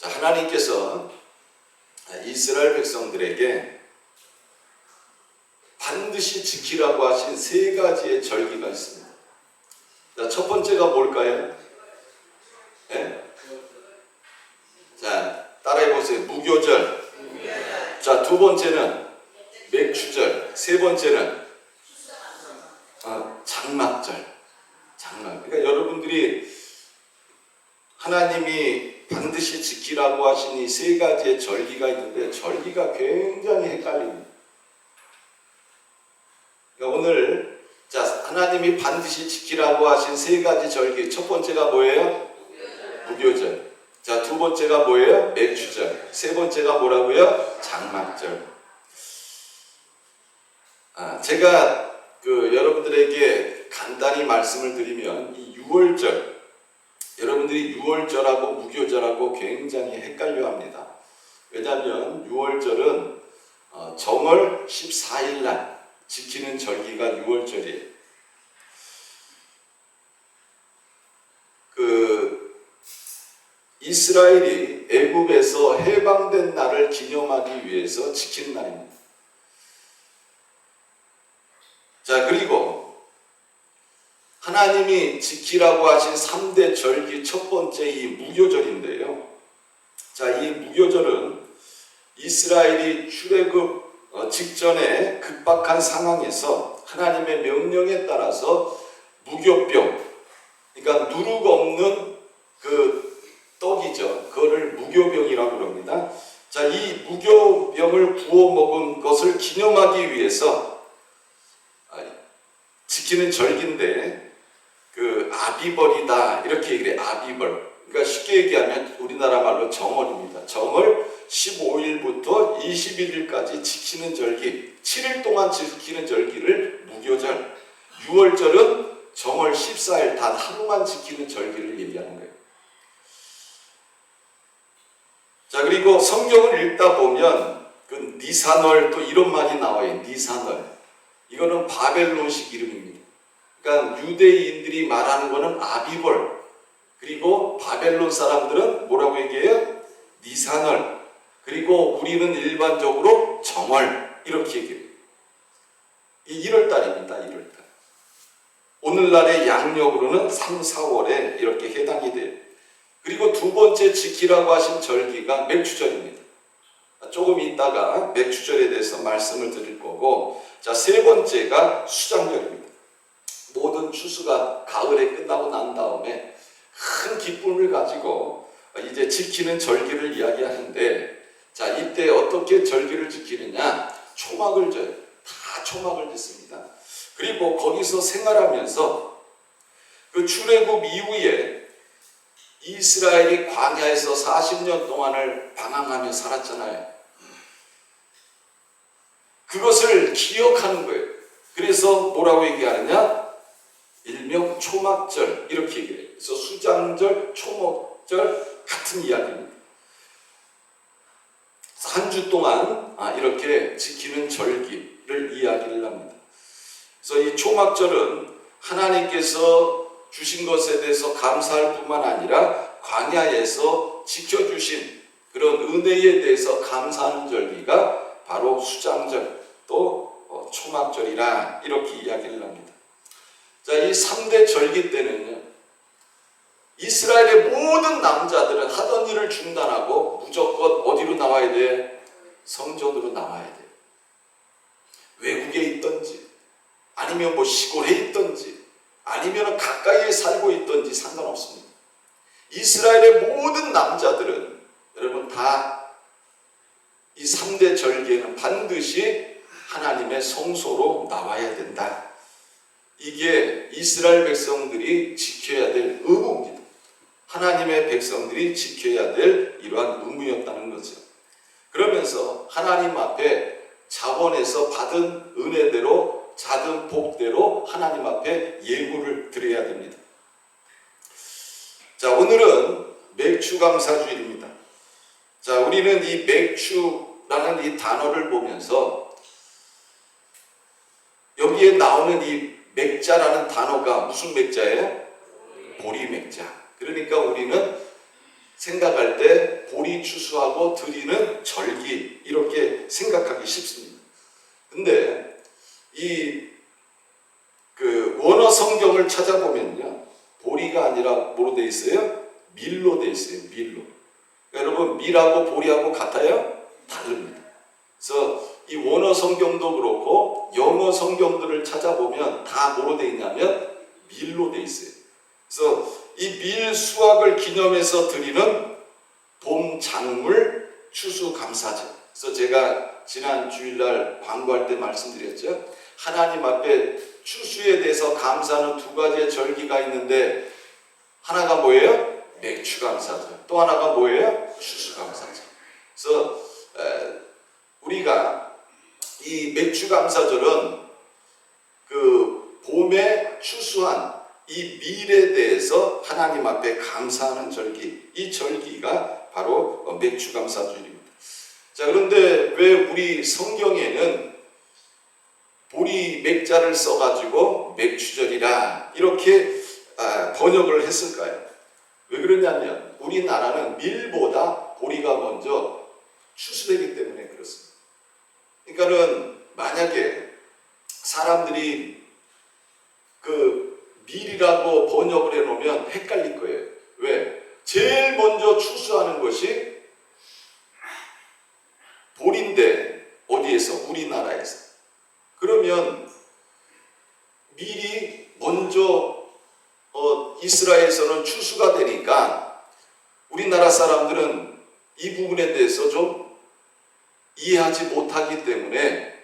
자, 하나님께서 이스라엘 백성들에게 반드시 지키라고 하신 세 가지의 절기가 있습니다. 자, 첫 번째가 뭘까요? 네? 자, 따라해 보세요. 무교절. 자, 두 번째는 맥추절. 세 번째는 장막절. 장막. 그러니까 여러분들이 하나님이 반드시 지키라고 하신 이 세 가지의 절기가 있는데 절기가 굉장히 헷갈립니다. 그러니까 오늘 자, 하나님이 반드시 지키라고 하신 세 가지 절기. 첫 번째가 뭐예요? 무교절. 자, 두 번째가 뭐예요? 맥추절. 세 번째가 뭐라고요? 장막절. 제가 여러분들에게 간단히 말씀을 드리면 이 6월절, 여러분들이 6월절하고 무교절하고 굉장히 헷갈려 합니다. 왜냐하면 6월절은 정월 14일 날 지키는 절기가 6월절이에요. 이스라엘이 애굽에서 해방된 날을 기념하기 위해서 지키는 날입니다. 자, 그리고 하나님이 지키라고 하신 3대 절기 첫 번째 이 무교절인데요. 자, 이 무교절은 이스라엘이 출애굽 직전에 급박한 상황에서 하나님의 명령에 따라서 무교병, 그러니까 누룩 없는 떡이죠. 그거를 무교병이라고 합니다. 자, 이 무교병을 구워 먹은 것을 기념하기 위해서 지키는 절기인데 아비벌이다 이렇게 얘기를 해요. 아비벌. 그러니까 쉽게 얘기하면 우리나라 말로 정월입니다. 정월 15일부터 21일까지 지키는 절기, 7일 동안 지키는 절기를 무교절. 6월절은 정월 14일 단 하루만 지키는 절기를 얘기하는 거예요. 자, 그리고 성경을 읽다 보면 니산월 또 이런 말이 나와요. 니산월. 이거는 바벨론식 이름입니다. 그러니까 유대인들이 말하는 거는 아비벌. 그리고 바벨론 사람들은 뭐라고 얘기해요? 니산월. 그리고 우리는 일반적으로 정월 이렇게 얘기해요. 이 1월달입니다. 1월달. 오늘날의 양력으로는 3, 4월에 이렇게 해당이 돼요. 그리고 두 번째 지키라고 하신 절기가 맥추절입니다. 조금 있다가 맥추절에 대해서 말씀을 드릴 거고, 자, 세 번째가 수장절입니다. 모든 추수가 가을에 끝나고 난 다음에 큰 기쁨을 가지고 이제 지키는 절기를 이야기하는데, 자, 이때 어떻게 절기를 지키느냐? 초막을 져요. 다 초막을 짓습니다. 그리고 거기서 생활하면서 출애굽 이후에 이스라엘이 광야에서 40년 동안을 방황하며 살았잖아요. 그것을 기억하는 거예요. 그래서 뭐라고 얘기하느냐? 일명 초막절 이렇게 얘기해요. 그래서 수장절, 초막절 같은 이야기입니다. 한 주 동안 이렇게 지키는 절기를 이야기를 합니다. 그래서 이 초막절은 하나님께서 주신 것에 대해서 감사할 뿐만 아니라 광야에서 지켜주신 그런 은혜에 대해서 감사하는 절기가 바로 수장절 또 초막절이라 이렇게 이야기를 합니다. 자, 이 3대 절기 때는요, 이스라엘의 모든 남자들은 하던 일을 중단하고 무조건 어디로 나와야 돼? 성전으로 나와야 돼. 외국에 있든지 아니면 시골에 있든지 아니면 가까이에 살고 있든지 상관없습니다. 이스라엘의 모든 남자들은 여러분 다 이 3대 절기에는 반드시 하나님의 성소로 나와야 된다. 이게 이스라엘 백성들이 지켜야 될 의무입니다. 하나님의 백성들이 지켜야 될 이러한 의무였다는 거죠. 그러면서 하나님 앞에 자원에서 받은 은혜대로 받은 복대로 하나님 앞에 예물을 드려야 됩니다. 자, 오늘은 맥추감사주일입니다. 자, 우리는 이 맥추라는 이 단어를 보면서 여기에 나오는 이 맥자라는 단어가 무슨 맥자예요? 보리맥자. 그러니까 우리는 생각할 때 보리 추수하고 드리는 절기 이렇게 생각하기 쉽습니다. 근데 이 원어 성경을 찾아보면요, 보리가 아니라 뭐로 돼 있어요? 밀로 돼 있어요. 밀로. 여러분, 밀하고 보리하고 같아요? 다릅니다. 그래서 이 원어 성경도 그렇고 영어 성경들을 찾아보면 다 뭐로 돼 있냐면 밀로 돼 있어요. 그래서 이 밀 수확을 기념해서 드리는 봄 작물 추수감사절. 그래서 제가 지난 주일날 광고할 때 말씀드렸죠. 하나님 앞에 추수에 대해서 감사하는 두 가지의 절기가 있는데, 하나가 뭐예요? 맥추감사절. 또 하나가 뭐예요? 추수감사절. 그래서 우리가 이 맥추감사절은 그 봄에 추수한 이 밀에 대해서 하나님 앞에 감사하는 절기, 이 절기가 바로 맥추감사절입니다. 자, 그런데 왜 우리 성경에는 보리 맥자를 써가지고 맥추절이라 이렇게 번역을 했을까요? 왜 그러냐면 우리나라는 밀보다 보리가 먼저 추수되기 때문에 그렇습니다. 그러니까는 만약에 사람들이 그 밀이라고 번역을 해놓으면 헷갈릴 거예요. 왜? 제일 먼저 추수하는 것이 보리인데 어디에서? 우리나라에서. 그러면 밀이 먼저 이스라엘에서는 추수가 되니까 우리나라 사람들은 이 부분에 대해서 좀 이해하지 못하기 때문에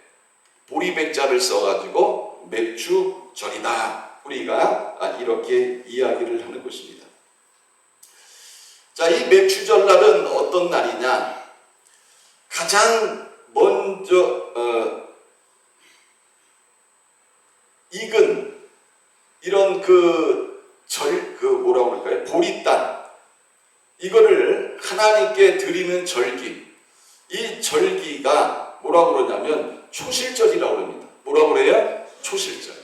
보리백자를 써가지고 맥추절이다, 우리가 이렇게 이야기를 하는 것입니다. 자, 이 맥추절날은 어떤 날이냐? 가장 먼저 익은 이런 뭐라고 그럴까요? 보리단, 이거를 하나님께 드리는 절기. 이 절기가 뭐라고 그러냐면 초실절이라고 합니다. 뭐라고 그래요? 초실절.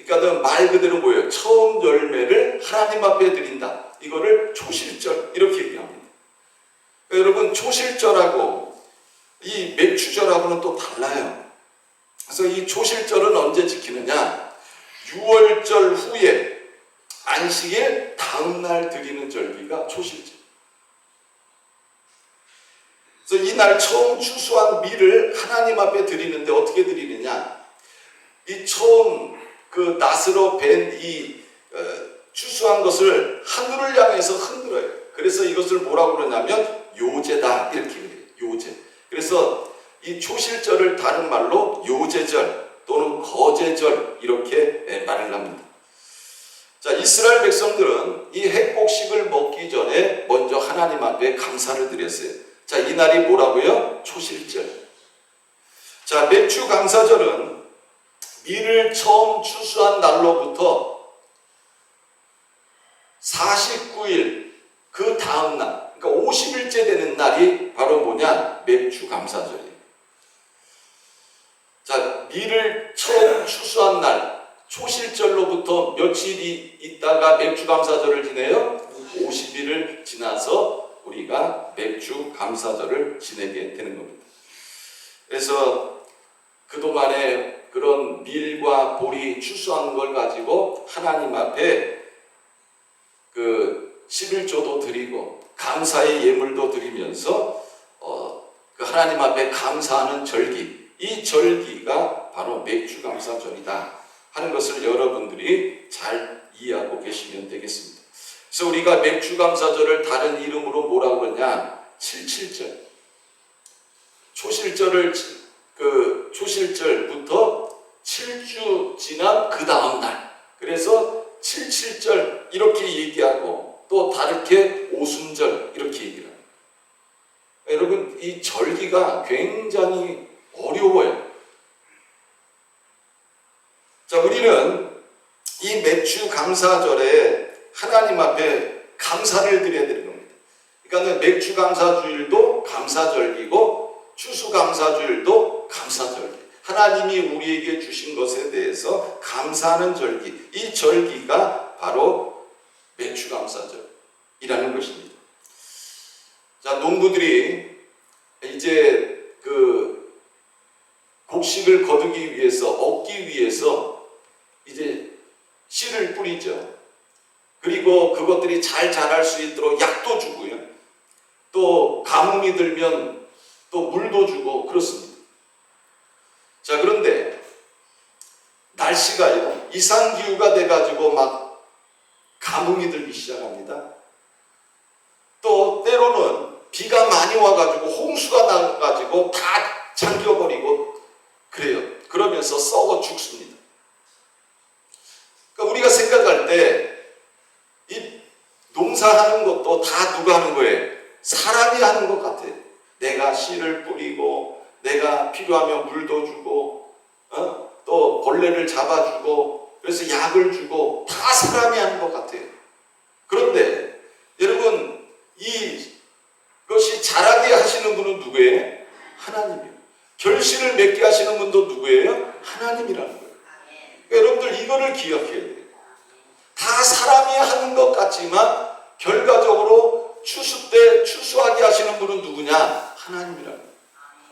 그러니까 말 그대로 뭐예요? 처음 열매를 하나님 앞에 드린다. 이거를 초실절 이렇게 얘기합니다. 그러니까 여러분, 초실절하고 이 맥추절하고는 또 달라요. 그래서 이 초실절은 언제 지키느냐? 6월절 후에 안식일 다음날 드리는 절기가 초실절. 그래서 이날 처음 추수한 밀을 하나님 앞에 드리는데 어떻게 드리느냐? 이 처음 낫으로 벤 이 추수한 것을 하늘을 향해서 흔들어요. 그래서 이것을 뭐라고 그러냐면 요제다, 이렇게 그래요. 요제. 그래서 이 초실절을 다른 말로 요제절 또는 거제절 이렇게 말을 합니다. 자, 이스라엘 백성들은 이 핵곡식을 먹기 전에 먼저 하나님 앞에 감사를 드렸어요. 자, 이 날이 뭐라고요? 초실절. 자, 맥추감사절은 밀을 처음 추수한 날로부터 49일 그 다음 날, 그러니까 50일째 되는 날이 바로 뭐냐? 맥추감사절이에요. 자, 밀을 처음 추수한 날, 초실절로부터 며칠이 있다가 맥추감사절을 지내요? 50일을 지나서 우리가 맥추감사절을 지내게 되는 겁니다. 그래서 그동안에 그런 밀과 보리 추수한 걸 가지고 하나님 앞에 11조도 드리고 감사의 예물도 드리면서 하나님 앞에 감사하는 절기, 이 절기가 바로 맥추감사절이다 하는 것을 여러분들이 잘 이해하고 계시면 되겠습니다. 그래서 우리가 맥추감사절을 다른 이름으로 뭐라고 그러냐? 77절. 초실절부터 7주 지난 그 다음 날. 그래서 77절 이렇게 얘기하고 또 다르게 오순절 이렇게 얘기를 합니다. 여러분, 이 절기가 굉장히 어려워요. 자, 우리는 이 맥추감사절에 하나님 앞에 감사를 드려야 되는 겁니다. 그러니까 맥추감사주일도 감사절기고 추수감사주일도 감사절기. 하나님이 우리에게 주신 것에 대해서 감사하는 절기, 이 절기가 바로 맥추감사절이라는 것입니다. 자, 농부들이 이제 그 곡식을 거두기 위해서, 얻기 위해서 이제 씨를 뿌리죠. 그리고 그것들이 잘 자랄 수 있도록 약도 주고요. 또 가뭄이 들면 또 물도 주고 그렇습니다. 자, 그런데 날씨가요, 이상기후가 돼가지고 막 가뭄이 들기 시작합니다. 또 때로는 비가 많이 와가지고 홍수가 나가지고 다 잠겨버리고 그래요. 그러면서 썩어 죽습니다. 그러니까 우리가 생각할 때 이 농사하는 것도 다 누가 하는 거예요? 사람이 하는 것 같아요. 내가 씨를 뿌리고, 내가 필요하면 물도 주고, 또 벌레를 잡아주고, 그래서 약을 주고, 다 사람이 하는 것 같아요. 그런데 여러분, 이것이 자라게 하시는 분은 누구예요? 하나님이에요. 결실을 맺게 하시는 분도 누구예요? 하나님이라는 거예요. 그러니까 여러분들 이거를 기억해야 돼요. 다 사람이 하는 것 같지만 결과적으로 추수 때 추수하게 하시는 분은 누구냐? 하나님이라는 거예요.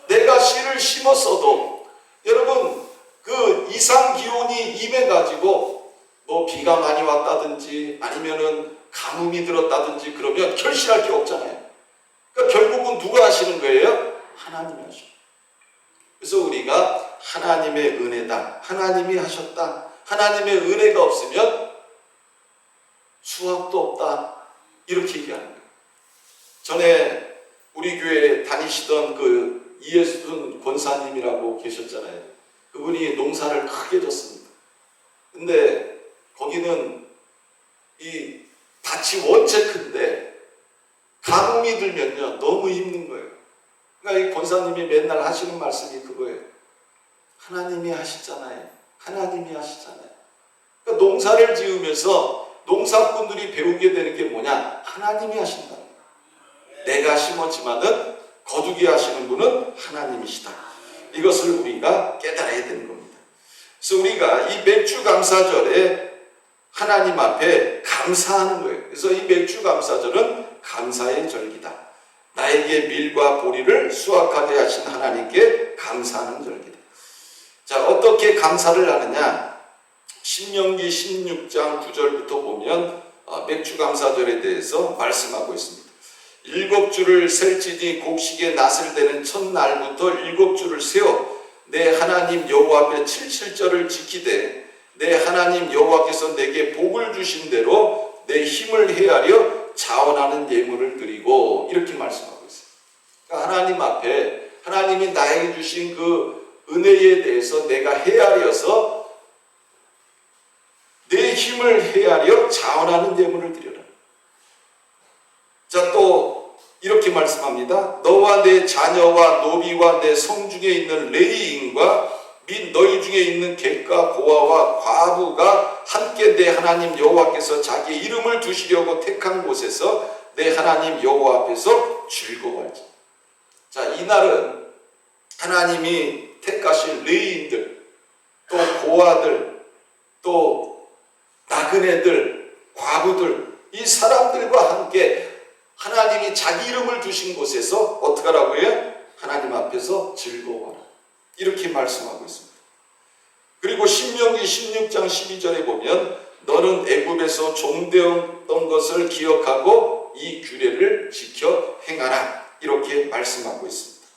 내가 씨를 심었어도 여러분 그 이상 기온이 임해가지고 뭐 비가 많이 왔다든지 아니면은 가뭄이 들었다든지 그러면 결실할 게 없잖아요. 그러니까 결국은 누가 하시는 거예요? 하나님이 하시는 거예요. 그래서 우리가 하나님의 은혜다, 하나님이 하셨다, 하나님의 은혜가 없으면 수확도 없다, 이렇게 얘기하는 거예요. 전에 우리 교회에 다니시던 그 이예순 권사님이라고 계셨잖아요. 그분이 농사를 크게 졌습니다. 근데 거기는 이 밭이 원체 큰데 가뭄이 들면요 너무 힘든 거예요. 그러니까 이 권사님이 맨날 하시는 말씀이 그거예요. 하나님이 하시잖아요. 하나님이 하시잖아요. 그러니까 농사를 지으면서 농사꾼들이 배우게 되는 게 뭐냐? 하나님이 하신다. 내가 심었지만은 거두게 하시는 분은 하나님이시다. 이것을 우리가 깨달아야 되는 겁니다. 그래서 우리가 이 맥주감사절에 하나님 앞에 감사하는 거예요. 그래서 이 맥주감사절은 감사의 절기다. 나에게 밀과 보리를 수확하게 하신 하나님께 감사하는 절기다. 자, 어떻게 감사를 하느냐? 신명기 16장 9절부터 보면 맥주감사절에 대해서 말씀하고 있습니다. 7주를 셀지니 곡식의 낫을 대는 첫날부터 7주를 세워 내 하나님 여호와 앞에 77절을 지키되 내 하나님 여호와께서 내게 복을 주신 대로 내 힘을 헤아려 자원하는 예물을 드리고, 이렇게 말씀하고 있어요. 그러니까 하나님 앞에 하나님이 나에게 주신 그 은혜에 대해서 내가 헤아려서 내 힘을 헤아려 자원하는 예물을 드려라. 자, 또 이렇게 말씀합니다. 너와 내 자녀와 노비와 내 성중에 있는 레위인과 및 너희 중에 있는 객과 고아와 과부가 함께 내 하나님 여호와께서 자기 이름을 두시려고 택한 곳에서 내 하나님 여호와 앞에서 즐거워하지. 자, 이날은 하나님이 택하신 레위인들, 또 고아들, 또 나그네들, 과부들, 이 사람들과 함께 하나님이 자기 이름을 두신 곳에서 어떻게 하라고요? 하나님 앞에서 즐거워하라. 이렇게 말씀하고 있습니다. 그리고 신명기 16장 12절에 보면 너는 애굽에서 종되었던 것을 기억하고 이 규례를 지켜 행하라. 이렇게 말씀하고 있습니다.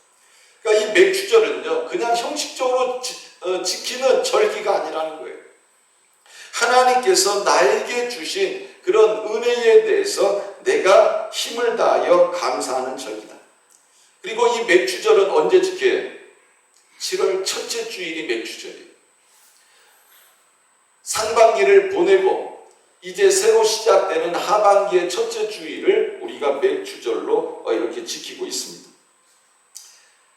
그러니까 이 맥주절은요 그냥 형식적으로 지키는 절기가 아니라는 거예요. 하나님께서 나에게 주신 그런 은혜에 대해서 내가 힘을 다하여 감사하는 절기다. 그리고 이 맥주절은 언제 지켜요? 7월 첫째 주일이 맥주절이에요. 상반기를 보내고 이제 새로 시작되는 하반기의 첫째 주일을 우리가 맥주절로 이렇게 지키고 있습니다.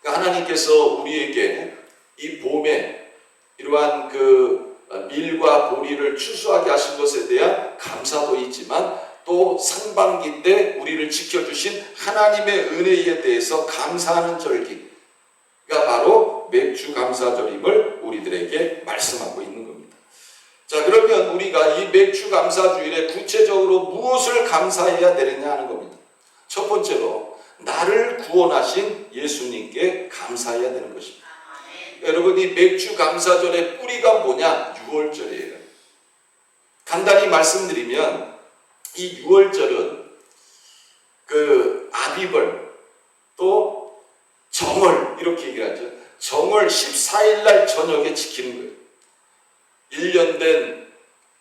그러니까 하나님께서 우리에게 이 봄에 이러한 그 밀과 보리를 추수하게 하신 것에 대한 감사도 있지만 또 상반기 때 우리를 지켜주신 하나님의 은혜에 대해서 감사하는 절기가 바로 맥주감사절임을 우리들에게 말씀하고 있는 겁니다. 자, 그러면 우리가 이 맥주감사주일에 구체적으로 무엇을 감사해야 되느냐 하는 겁니다. 첫 번째로 나를 구원하신 예수님께 감사해야 되는 것입니다. 여러분, 이 맥주 감사절의 뿌리가 뭐냐? 유월절이에요. 간단히 말씀드리면 이 유월절은 그 아비벌 또 정월 이렇게 얘기하죠. 정월 14일 날 저녁에 지키는 거예요. 1년 된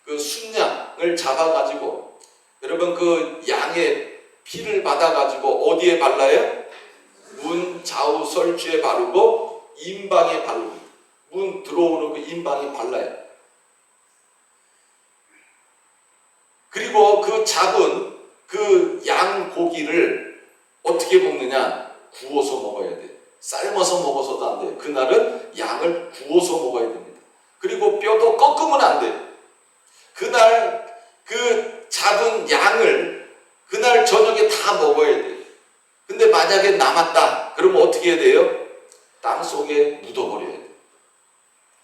그 순양을 잡아가지고 여러분 그 양의 피를 받아가지고 어디에 발라요? 문 좌우 설주에 바르고 임방에 바르고 문 들어오는 그 임방에 발라요. 그리고 그 잡은 그 양 고기를 어떻게 먹느냐? 구워서 먹어야 돼. 삶아서 먹어서도 안 돼요. 그날은 양을 구워서 먹어야 됩니다. 그리고 뼈도 꺾으면 안 돼요. 그날 그 잡은 양을 그날 저녁에 다 먹어야 돼요. 근데 만약에 남았다 그러면 어떻게 해야 돼요? 땅 속에 묻어버려야 돼요.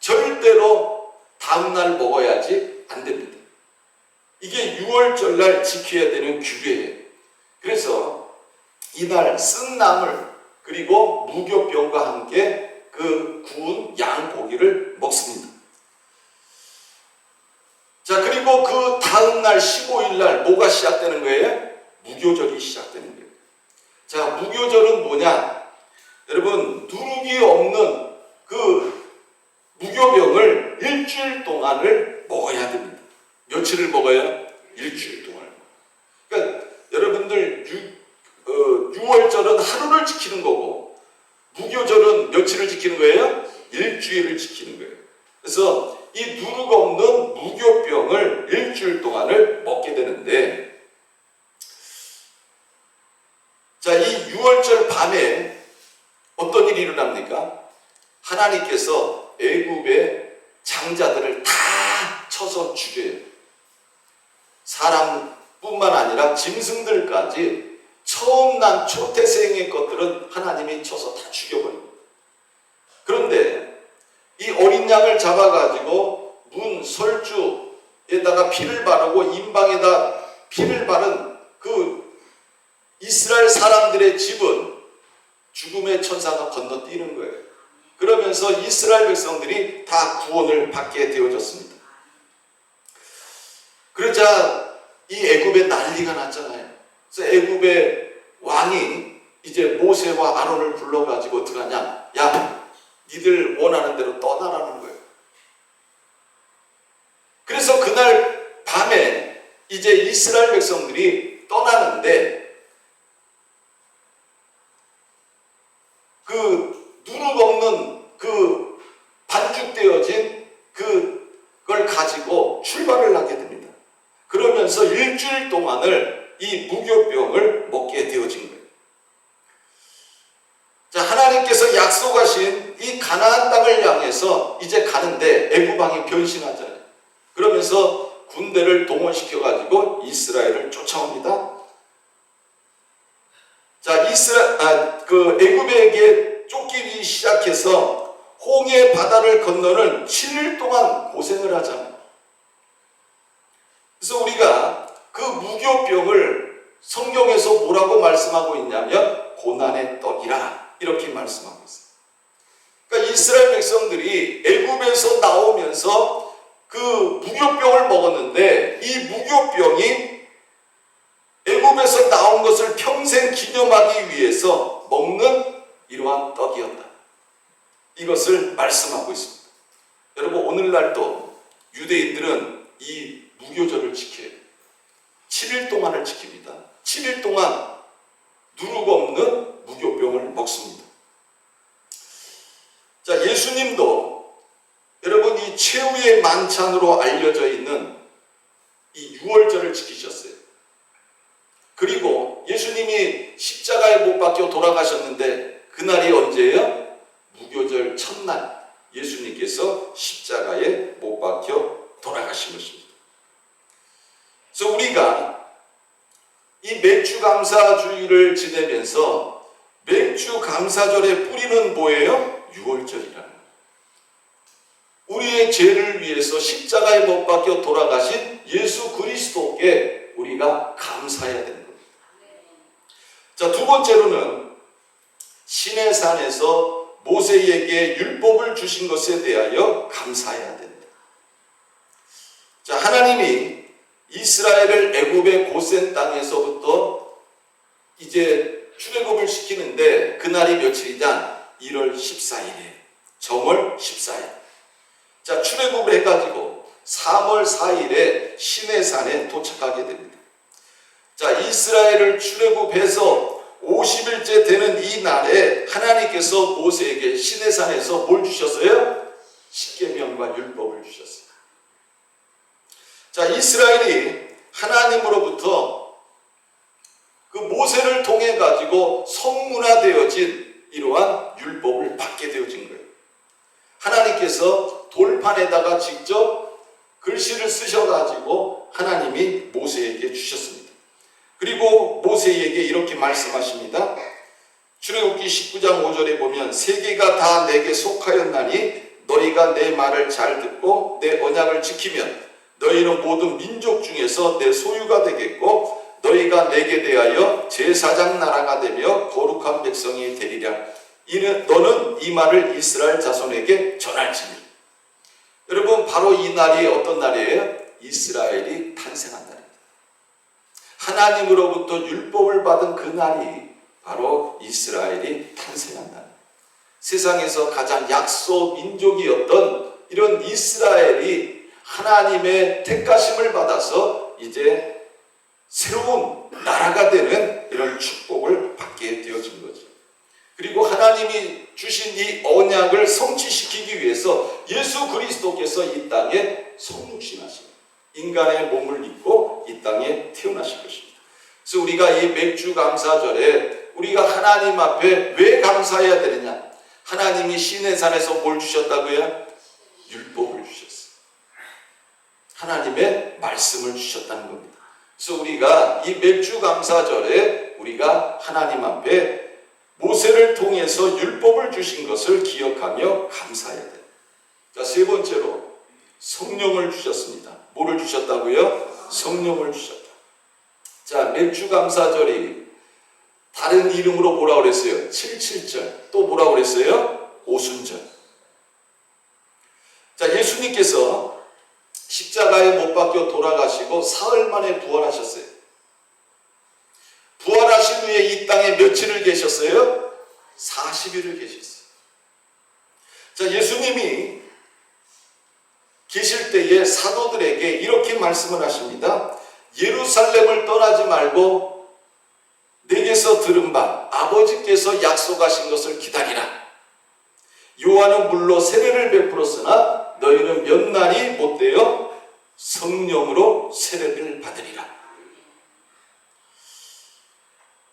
절대로 다음날 먹어야지 안 됩니다. 이게 6월절날 지켜야 되는 규례예요. 그래서 이날 쓴 나물 그리고 무교병과 함께 그 구운 양 고기를 먹습니다. 자, 그리고 그 다음날 15일날 뭐가 시작되는 거예요? 무교절이 시작되는 거예요. 자, 무교절은 뭐냐? 여러분, 누룩이 없는 그 무교병을 일주일 동안을 먹어야 됩니다. 며칠을 먹어요? 일주일 동안. 그러니까 여러분들 6월절은 하루를 지키는 거고 무교절은 며칠을 지키는 거예요? 일주일을 지키는 거예요. 그래서 이 누룩 없는 무교병을 일주일 동안을 먹게 되는데, 자, 이 6월절 밤에 어떤 일이 일어납니까? 하나님께서 애굽의 장자들을 다 쳐서 죽여요. 사람뿐만 아니라 짐승들까지 처음 난 초태생의 것들은 하나님이 쳐서 다 죽여버립니다. 그런데 이 어린 양을 잡아가지고 문 설주에다가 피를 바르고 임방에다 피를 바른 그 이스라엘 사람들의 집은 죽음의 천사가 건너뛰는 거예요. 그러면서 이스라엘 백성들이 다 구원을 받게 되어졌습니다. 그러자 이 애굽에 난리가 났잖아요. 그래서 애굽의 왕이 이제 모세와 아론을 불러가지고 어떻게 하냐? 야, 니들 원하는 대로 떠나라는 거예요. 그래서 그날 밤에 이제 이스라엘 백성들이 떠나는데 그 누룩 없는 그 반죽되어진 그걸 가지고 출발을 하게 됩니다. 그러면서 일주일 동안을 이 무교병을 먹게 되어진 거예요. 자, 하나님께서 약속하신 이 가나안 땅을 향해서 이제 가는데 애굽 왕이 변신하잖아요. 그러면서 군대를 동원시켜가지고 이스라엘을 쫓아옵니다. 자, 애굽에게 쫓기기 시작해서 홍해 바다를 건너는 7일 동안 고생을 하잖아요. 그래서 우리가 그 무교병을 성경에서 뭐라고 말씀하고 있냐면 고난의 떡이라 이렇게 말씀하고 있어요. 그러니까 이스라엘 백성들이 애굽에서 나오면서 그 무교병을 먹었는데 이 무교병이 애굽에서 나온 것을 평생 기념하기 위해서 먹는 이러한 떡이었다. 이것을 말씀하고 있습니다. 여러분, 오늘날도 유대인들은 이 무교절을 지켜요. 7일 동안을 지킵니다. 7일 동안 누룩 없는 무교병을 먹습니다. 자, 예수님도 여러분 이 최후의 만찬으로 알려져 있는 이 6월절을 지키셨어요. 그리고 예수님이 십자가에 못 박혀 돌아가셨는데 그날이 언제예요? 무교절 첫날 예수님께서 십자가에 못 박혀 돌아가신 것입니다. 그래서 우리가 이 맥주 감사주의를 지내면서 맥주 감사절의 뿌리는 뭐예요? 6월절이라는 거예요. 우리의 죄를 위해서 십자가에 못 박혀 돌아가신 예수 그리스도께 우리가 감사해야 되는 겁니다. 자, 두 번째로는 시내산에서 모세에게 율법을 주신 것에 대하여 감사해야 된다. 자, 하나님이 이스라엘을 애굽의 고센 땅에서부터 이제 출애굽을 시키는데 그날이 며칠이냐? 1월 14일이에요. 정월 14일. 자, 출애굽을 해가지고 3월 4일에 시내산에 도착하게 됩니다. 자, 이스라엘을 출애굽해서 50일째 되는 이 날에 하나님께서 모세에게 시내산에서 뭘 주셨어요? 십계명과 율법을 주셨어요. 자, 이스라엘이 하나님으로부터 그 모세를 통해 가지고 성문화되어진 이러한 율법을 받게 되어진 거예요. 하나님께서 돌판에다가 직접 글씨를 쓰셔가지고 하나님이 모세에게 주셨습니다. 그리고 모세에게 이렇게 말씀하십니다. 출애굽기 19장 5절에 보면 세계가 다 내게 속하였나니 너희가 내 말을 잘 듣고 내 언약을 지키면 너희는 모든 민족 중에서 내 소유가 되겠고 너희가 내게 대하여 제사장 나라가 되며 거룩한 백성이 되리라. 너는 이 말을 이스라엘 자손에게 전할지니. 여러분, 바로 이 날이 어떤 날이에요? 이스라엘이 탄생한 날입니다. 하나님으로부터 율법을 받은 그 날이 바로 이스라엘이 탄생한 날. 세상에서 가장 약소 민족이었던 이런 이스라엘이 하나님의 택하심을 받아서 이제 새로운 나라가 되는 이런 축복을 받게 되어진 거죠. 그리고 하나님이 주신 이 언약을 성취시키기 위해서 예수 그리스도께서 이 땅에 성육신하신 인간의 몸을 입고 이 땅에 태어나신 것입니다. 그래서 우리가 이 맥주 감사절에 우리가 하나님 앞에 왜 감사해야 되느냐? 하나님이 시내산에서 뭘 주셨다고요? 율법을 주셨어요. 하나님의 말씀을 주셨다는 겁니다. 그래서 우리가 이 맥주 감사절에 우리가 하나님 앞에 모세를 통해서 율법을 주신 것을 기억하며 감사해야 돼요. 자, 세 번째로 성령을 주셨습니다. 뭐를 주셨다고요? 성령을 주셨다. 자, 맥주 감사절이 다른 이름으로 뭐라고 그랬어요? 77절. 또 뭐라고 그랬어요? 오순절. 자, 예수님께서 십자가에 못 박혀 돌아가시고 사흘 만에 부활하셨어요. 부활하신 후에 이 땅에 며칠을 계셨어요? 40일을 계셨어요. 자, 예수님이 계실 때에 사도들에게 이렇게 말씀을 하십니다. 예루살렘을 떠나지 말고 내게서 들은 바 아버지께서 약속하신 것을 기다리라. 요한은 물로 세례를 베풀었으나 너희는 몇 날이 못되어 성령으로 세례를 받으리라.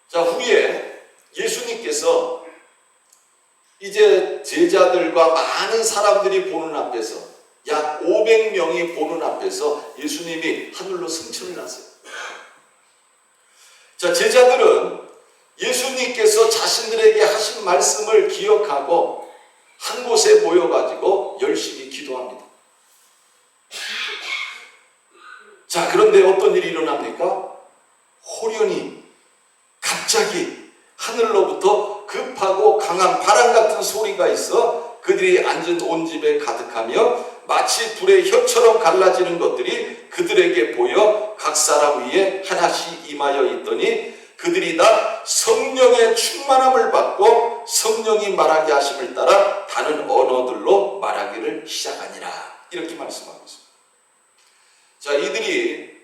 자, 후에 예수님께서 이제 제자들과 많은 사람들이 보는 앞에서 약 500명이 보는 앞에서 예수님이 하늘로 승천을 하세요. 자, 제자들은 예수님께서 자신들에게 하신 말씀을 기억하고 한 곳에 모여가지고 열심히 기도합니다. 자, 그런데 어떤 일이 일어납니까? 호련히 갑자기 하늘로부터 급하고 강한 바람 같은 소리가 있어 그들이 앉은 온 집에 가득하며 마치 불의 혀처럼 갈라지는 것들이 그들에게 보여 각 사람 위에 하나씩 임하여 있더니 그들이 다 성령의 충만함을 받고 성령이 말하게 하심을 따라 다른 언어들로 말하기를 시작하니라. 이렇게 말씀하고 있습니다. 자, 이들이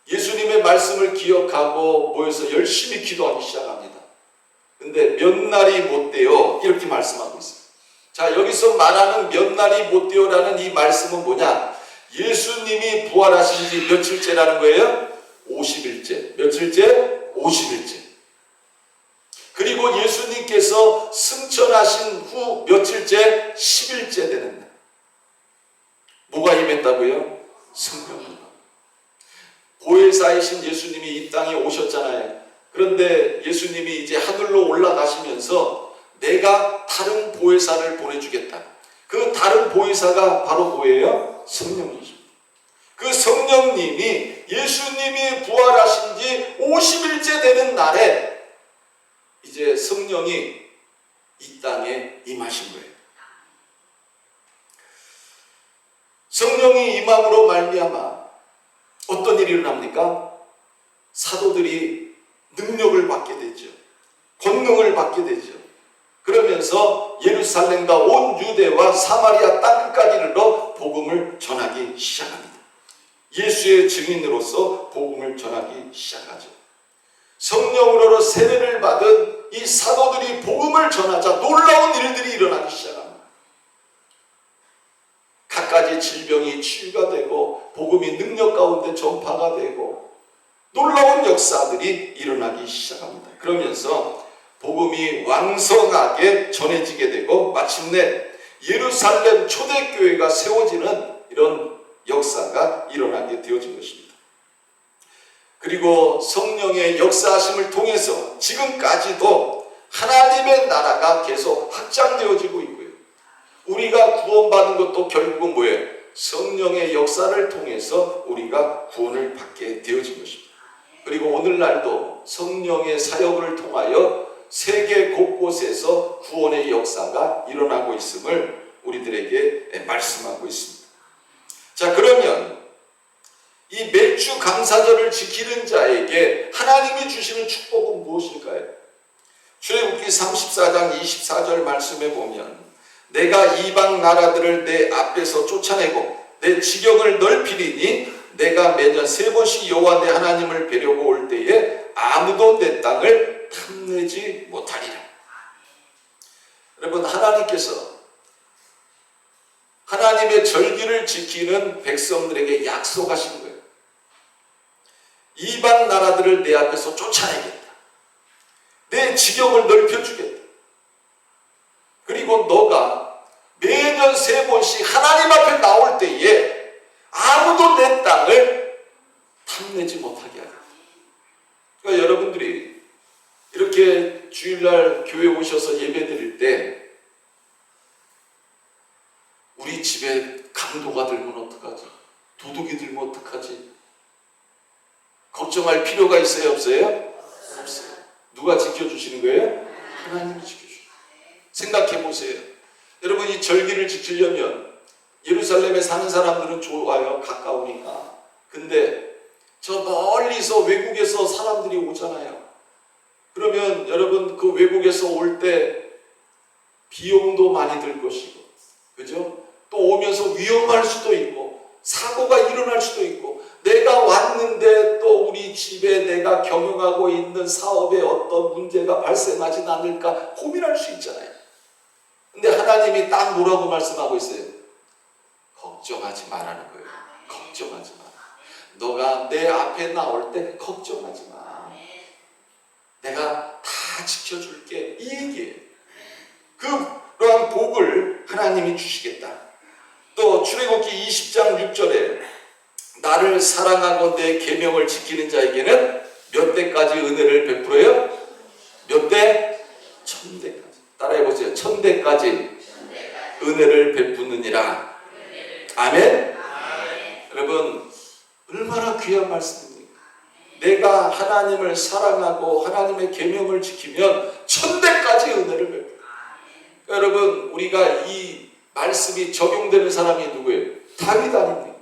예수님의 말씀을 기억하고 모여서 열심히 기도하기 시작합니다. 근데 몇 날이 못되어 이렇게 말씀하고 있습니다. 자, 여기서 말하는 몇 날이 못되어라는 이 말씀은 뭐냐? 예수님이 부활하신 지 며칠째라는 거예요? 50일째. 며칠째? 50일째. 그리고 예수님께서 승천하신 후 며칠째? 10일째 되는 날. 뭐가 임했다고요? 성령님. 보혜사이신 예수님이 이 땅에 오셨잖아요. 그런데 예수님이 이제 하늘로 올라가시면서 내가 다른 보혜사를 보내주겠다. 그 다른 보혜사가 바로 뭐예요? 성령님이십니다. 그 성령님이 예수님이 부활하신 지 50일째 되는 날에 성령이 이 땅에 임하신 거예요. 성령이 임함으로 말미암아 어떤 일이 일어납니까? 사도들이 능력을 받게 되죠. 권능을 받게 되죠. 그러면서 예루살렘과 온 유대와 사마리아 땅끝까지 이르러 복음을 전하기 시작합니다. 예수의 증인으로서 복음을 전하기 시작하죠. 성령으로 세례를 받은 이 사도들이 복음을 전하자 놀라운 일들이 일어나기 시작합니다. 갖가지 질병이 치유가 되고 복음이 능력 가운데 전파가 되고 놀라운 역사들이 일어나기 시작합니다. 그러면서 복음이 왕성하게 전해지게 되고 마침내 예루살렘 초대교회가 세워지는 이런 역사가 일어나게 되어진 것입니다. 그리고 성령의 역사하심을 통해서 지금까지도 하나님의 나라가 계속 확장되어지고 있고요. 우리가 구원받은 것도 결국은 뭐예요? 성령의 역사를 통해서 우리가 구원을 받게 되어진 것입니다. 그리고 오늘날도 성령의 사역을 통하여 세계 곳곳에서 구원의 역사가 일어나고 있음을 우리들에게 말씀하고 있습니다. 자, 그러면 이 매주 감사절을 지키는 자에게 하나님이 주시는 축복은 무엇일까요? 출애굽기 34장 24절 말씀에 보면 내가 이방 나라들을 내 앞에서 쫓아내고 내 지경을 넓히리니 내가 매년 3번씩 여호와 내 하나님을 뵈려고 올 때에 아무도 내 땅을 탐내지 못하리라. 여러분, 하나님께서 하나님의 절기를 지키는 백성들에게 약속하신 거예요. 이방 나라들을 내 앞에서 쫓아내겠다. 내 지경을 넓혀주겠다. 그리고 너가 매년 3번씩 하나님 앞에 나올 때에 아무도 내 땅을 탐내지 못하게 하겠다. 그러니까 여러분들이 이렇게 주일날 교회 오셔서 예배 드릴 때 우리 집에 강도가 들면 어떡하지? 도둑이 들면 어떡하지? 걱정할 필요가 있어요? 없어요? 없어요. 누가 지켜주시는 거예요? 하나님이 지켜주시는 거예요. 생각해 보세요. 여러분, 이 절기를 지키려면 예루살렘에 사는 사람들은 좋아요. 가까우니까. 근데 저 멀리서 외국에서 사람들이 오잖아요. 그러면 여러분, 그 외국에서 올 때 비용도 많이 들 것이고, 그죠? 또 오면서 위험할 수도 있고 사고가 일어날 수도 있고 내가 왔는데 또 우리 집에 내가 경영하고 있는 사업에 어떤 문제가 발생하진 않을까 고민할 수 있잖아요. 근데 하나님이 딱 뭐라고 말씀하고 있어요? 걱정하지 말라는 거예요. 걱정하지 마. 너가 내 앞에 나올 때 걱정하지 마. 내가 다 지켜줄게. 이 얘기예요. 그러한 복을 하나님이 주시겠다. 또 출애굽기 20장 6절에 나를 사랑하고 내 계명을 지키는 자에게는 몇 대까지 은혜를 베풀어요? 몇 대? 1000대까지. 따라해보세요. 1000대까지 은혜를 베푸느니라. 아멘? 여러분, 얼마나 귀한 말씀입니까? 내가 하나님을 사랑하고 하나님의 계명을 지키면 1000대까지 은혜를 베풀어요. 여러분, 우리가 이 말씀이 적용되는 사람이 누구예요? 다윗 아닙니까?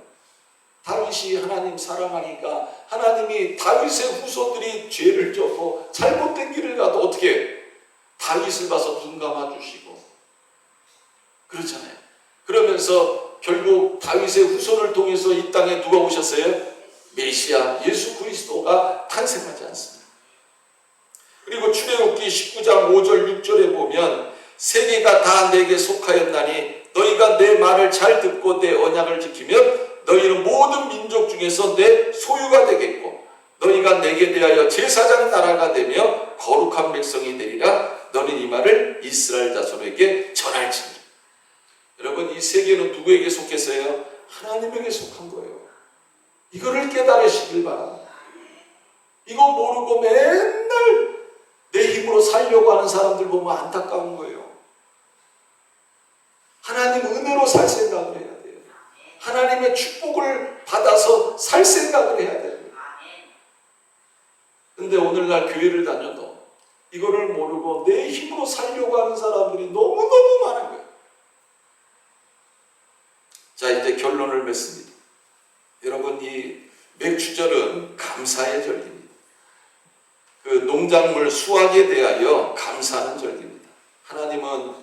다윗이 하나님 사랑하니까 하나님이 다윗의 후손들이 죄를 졌고 잘못된 길을 가도 어떻게 해요? 다윗을 봐서 눈 감아주시고 그렇잖아요. 그러면서 결국 다윗의 후손을 통해서 이 땅에 누가 오셨어요? 메시아 예수 그리스도가 탄생하지 않습니다. 그리고 출애굽기 19장 5절 6절에 보면 세계가 다 내게 속하였나니 너희가 내 말을 잘 듣고 내 언약을 지키면 너희는 모든 민족 중에서 내 소유가 되겠고 너희가 내게 대하여 제사장 나라가 되며 거룩한 백성이 되리라. 너는 이 말을 이스라엘 자손에게 전할지니라. 여러분, 이 세계는 누구에게 속했어요? 하나님에게 속한 거예요. 이거를 깨달으시길 바랍니다. 이거 모르고 맨날 내 힘으로 살려고 하는 사람들 보면 안타까운 거예요. 하나님 은혜로 살 생각을 해야 돼요. 하나님의 축복을 받아서 살 생각을 해야 돼요. 근데 오늘날 교회를 다녀도 이거를 모르고 내 힘으로 살려고 하는 사람들이 너무너무 많은 거예요. 자, 이제 결론을 맺습니다. 여러분, 이 맥추절은 감사의 절기입니다. 그 농작물 수확에 대하여 감사하는 절기입니다. 하나님은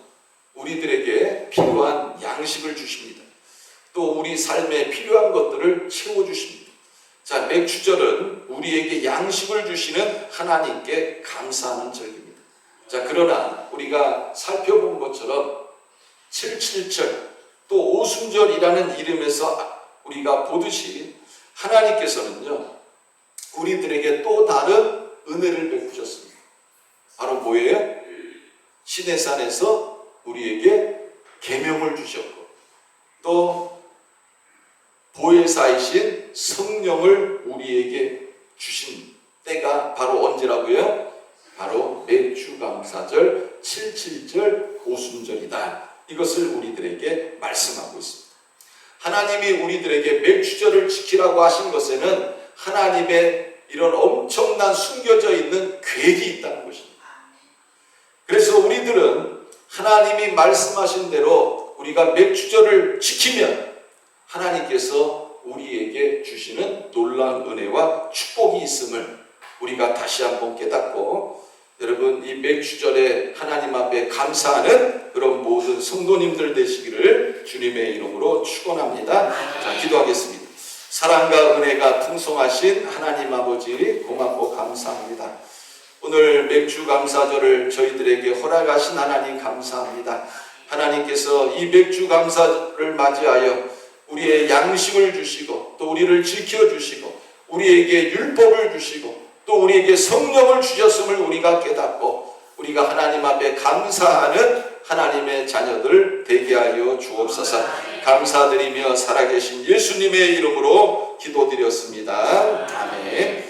우리들에게 필요한 양식을 주십니다. 또 우리 삶에 필요한 것들을 채워주십니다. 자, 맥추절은 우리에게 양식을 주시는 하나님께 감사하는 절기입니다. 자, 그러나 우리가 살펴본 것처럼 777 또 오순절이라는 이름에서 우리가 보듯이 하나님께서는요, 우리들에게 또 다른 은혜를 베푸셨습니다. 바로 뭐예요? 시내산에서 우리에게 계명을 주셨고, 또 보혜사이신 성령을 우리에게 주신 때가 바로 언제라고요? 바로 맥추감사절 7.7절 오순절이다. 이것을 우리들에게 말씀하고 있습니다. 하나님이 우리들에게 맥추절을 지키라고 하신 것에는 하나님의 이런 엄청난 숨겨져 있는 계획이 있다는 것입니다. 그래서 우리들은 하나님이 말씀하신 대로 우리가 맥추절을 지키면 하나님께서 우리에게 주시는 놀라운 은혜와 축복이 있음을 우리가 다시 한번 깨닫고, 여러분, 이 맥추절에 하나님 앞에 감사하는 그런 모든 성도님들 되시기를 주님의 이름으로 축원합니다. 자, 기도하겠습니다. 사랑과 은혜가 풍성하신 하나님 아버지, 고맙고 감사합니다. 오늘 맥추감사절을 저희들에게 허락하신 하나님 감사합니다. 하나님께서 이 맥추감사를 맞이하여 우리의 양식을 주시고, 또 우리를 지켜주시고, 우리에게 율법을 주시고, 또 우리에게 성령을 주셨음을 우리가 깨닫고, 우리가 하나님 앞에 감사하는 하나님의 자녀들 되게 하여 주옵소서. 감사드리며 살아계신 예수님의 이름으로 기도드렸습니다. 아멘.